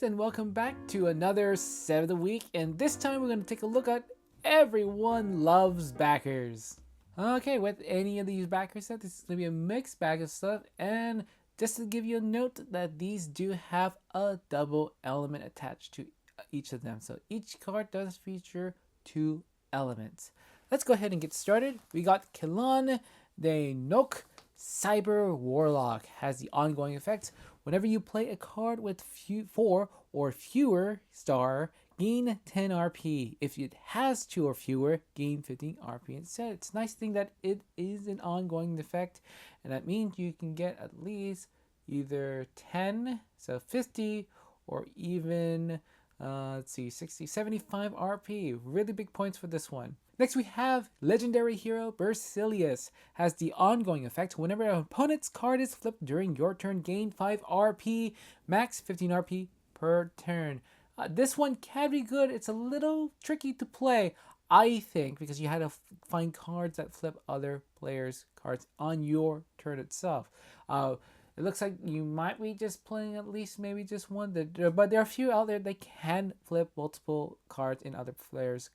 guys, and welcome back to another set of the week, and this time we're going to take a look at Everyone Loves Backers. Okay, with any of these backer sets, this is going to be a mixed bag of stuff, and just to give you a note that these do have a double element attached to each of them. So each card does feature two elements. Let's go ahead and get started. We got Kilon de Nok Cyber Warlock. Has the ongoing effect. Whenever you play a card with 4 or fewer star, gain 10 RP. If it has 2 or fewer, gain 15 RP instead. It's a nice thing that it is an ongoing effect, and that means you can get at least either 10, so 50, or even, 60, 75 RP. Really big points for this one. Next we have legendary hero Burcelius. Has the ongoing effect. Whenever an opponent's card is flipped during your turn, gain 5 RP, max 15 RP per turn. This one can be good. It's a little tricky to play, I think, because you had to find cards that flip other players' cards on your turn itself. It looks like you might be just playing at least maybe just one, but there are a few out there that can flip multiple cards in other players'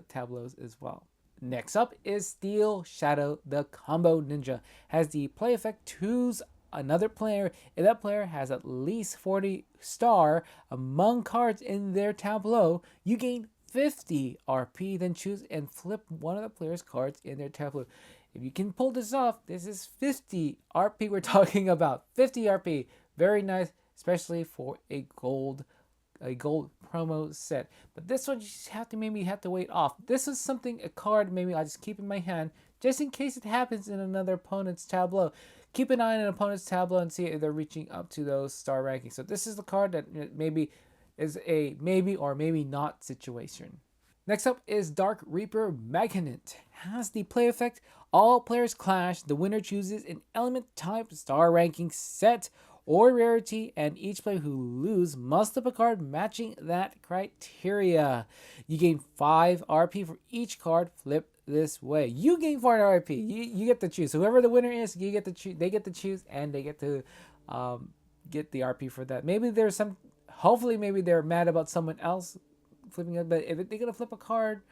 tableaus as well. Next up is Steel Shadow, the Combo Ninja. Has the play effect choose another player. If that player has at least 40 star among cards in their tableau, you gain 50 RP, then choose and flip one of the player's cards in their tableau. If you can pull this off, this is 50 RP we're talking about. 50 RP. Very nice, especially for a gold promo set. But this one you just have to wait off. This is a card maybe I just keep in my hand just in case it happens in another opponent's tableau. Keep an eye on an opponent's tableau and see if they're reaching up to those star rankings. So this is the card that maybe is a maybe or maybe not situation. Next up is Dark Reaper Magnet. Has the play effect, all players clash, the winner chooses an element type star ranking set or rarity, and each player who loses must flip a card matching that criteria. You gain 5 RP for each card flipped this way. You gain 4 RP. You get to choose. So whoever the winner is, you get to choose. They get to choose, and they get to get the RP for that. Maybe there's some. Hopefully, maybe they're mad about someone else flipping it. But if they're gonna flip a card,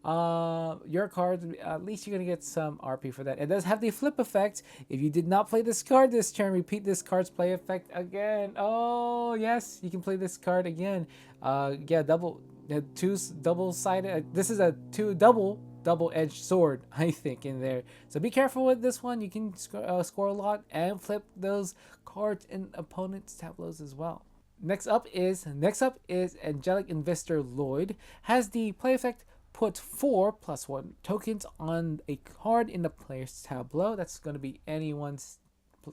your card, at least you're gonna get some RP for that. It does have the flip effect. If you did not play this card this turn, repeat this card's play effect again. Oh yes, you can play this card again. Double-sided. This is a double-edged sword, I think, in there. So be careful with this one. You can score a lot and flip those cards in opponents' tableaus as well. Next up is Angelic Investor Lloyd. Has the play effect. Put 4+1 tokens on a card in the player's tableau. That's going to be anyone's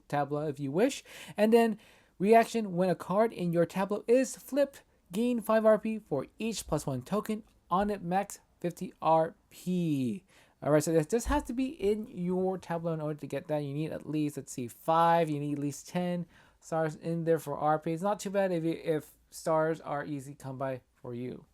tableau if you wish. And then reaction, when a card in your tableau is flipped, gain 5 RP for each +1 token on it, max 50 RP. Alright, so this has to be in your tableau in order to get that. You need at least, 5. You need at least 10 stars in there for RP. It's not too bad if stars are easy come by for you.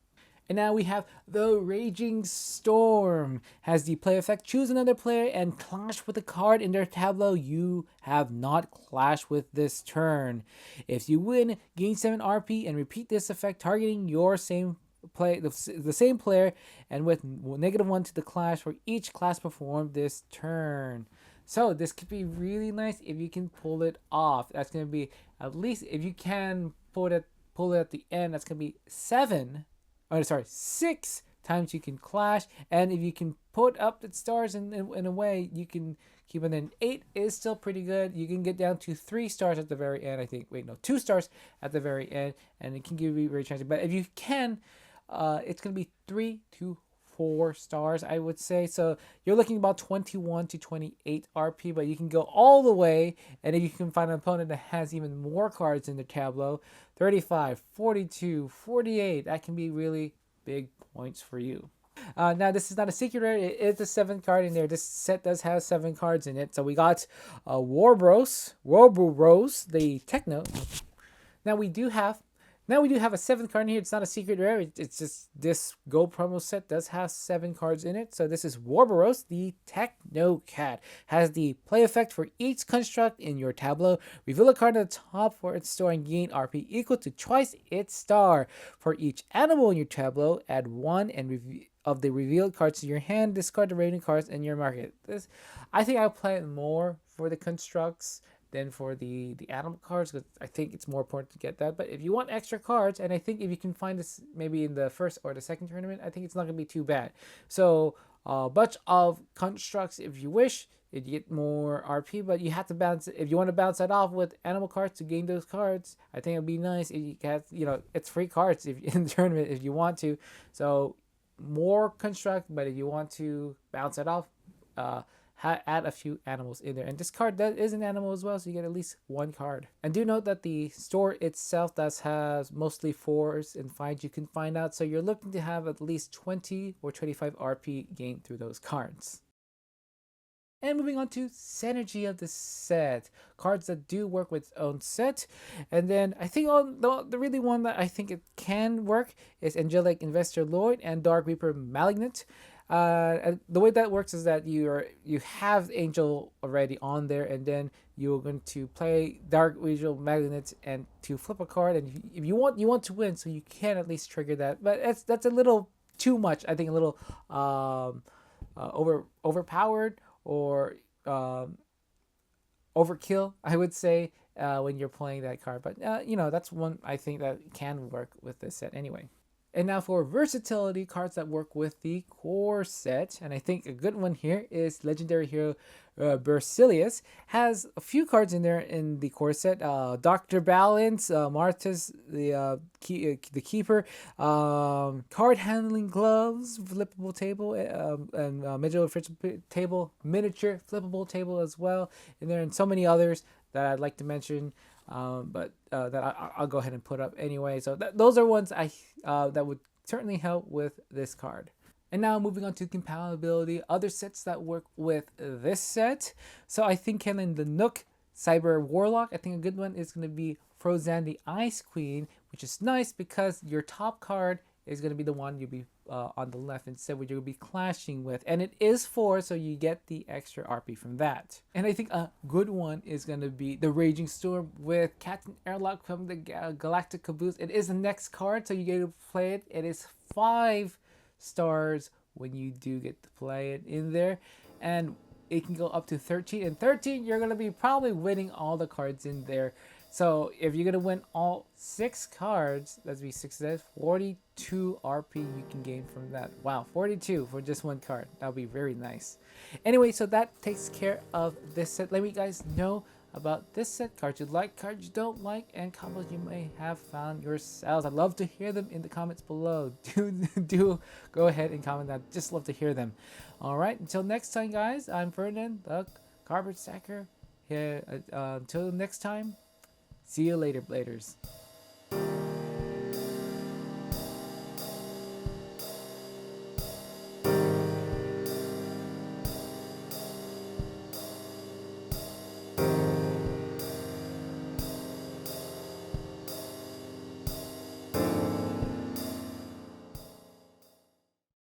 And now we have the Raging Storm. Has the play effect. Choose another player and clash with a card in their tableau you have not clashed with this turn. If you win, gain 7 RP and repeat this effect targeting your same play, the same player, and with -1 to the clash for each class performed this turn. So this could be really nice if you can pull it off. That's going to be, at least if you can pull it at the end, that's going to be 6 times you can clash, and if you can put up the stars in a way, you can keep it in. 8 is still pretty good. You can get down to 3 stars at the very end, I think. 2 stars at the very end, and it can give you very chance. But if you can, it's going to be 3 to 4 stars, I would say. So you're looking about 21 to 28 RP, but you can go all the way, and if you can find an opponent that has even more cards in their tableau, 35, 42, 48, that can be really big points for you. Now, this is not a secret rare. It is the 7th card in there. This set does have 7 cards in it. So we got Warboros, the Techno. Now we do have Now we do have a 7th card in here. It's not a secret rare. It's just this Go promo set does have 7 cards in it. So this is Warboros, the Techno Cat. Has the play effect for each construct in your tableau. Reveal a card at the top for its star and gain RP equal to twice its star. For each animal in your tableau, add 1 of the revealed cards to your hand. Discard the remaining cards in your market. I think I'll play it more for the constructs than for the animal cards, because I think it's more important to get that. But if you want extra cards, and I think if you can find this maybe in the first or the second tournament, I think it's not going to be too bad. So a bunch of constructs if you wish. You get more RP, but you have to bounce it. If you want to bounce that off with animal cards to gain those cards, I think it'd be nice if you get, it's free cards if in the tournament if you want to. So more construct, but if you want to bounce it off, add a few animals in there. And this card that is an animal as well, so you get at least 1 card. And do note that the store itself does has mostly 4s and 5s you can find out, so you're looking to have at least 20 or 25 RP gained through those cards. And moving on to synergy of the set, cards that do work with its own set. And then I think the really one that I think it can work is Angelic Investor Lloyd and Dark Reaper Malignant. And the way that works is that you have Angel already on there, and then you're going to play Dark Reaper Malignant and to flip a card. And if you want to win, so you can at least trigger that. But that's a little too much. I think a little overpowered or overkill, I would say, when you're playing that card. But that's one I think that can work with this set anyway. And now for versatility, cards that work with the core set. And I think a good one here is Legendary Hero Burcelius. Has a few cards in there in the core set. Dr. Balance, Martis, the Keeper, Card Handling Gloves, Flippable Table, and Miniature Flippable Table as well in there. And so many others that I'd like to mention. But that I'll go ahead and put up anyway. So those are ones that would certainly help with this card. And now moving on to compatibility, other sets that work with this set. So I think Kenlin the Nook, Cyber Warlock. I think a good one is going to be Frozan the Ice Queen, which is nice because your top card is going to be the one you'll be on the left instead, what you'll be clashing with. And it is 4, so you get the extra RP from that. And I think a good one is going to be the Raging Storm with Captain Airlock from the Galactic Caboose. It is the next card, so you get to play it. It is 5 stars when you do get to play it in there. And it can go up to 13. And 13, you're going to be probably winning all the cards in there. So if you're going to win all 6 cards, that'd be 6, that's 42 RP you can gain from that. Wow, 42 for just 1 card. That'll be very nice. Anyway, so that takes care of this set. Let me guys know about this set, cards you like, cards you don't like, and combos you may have found yourselves. I'd love to hear them in the comments below. Do go ahead and comment that. Just love to hear them. Alright, until next time guys, I'm Ferdinand, the Carpet Stacker. Here, until next time, see you later, bladers.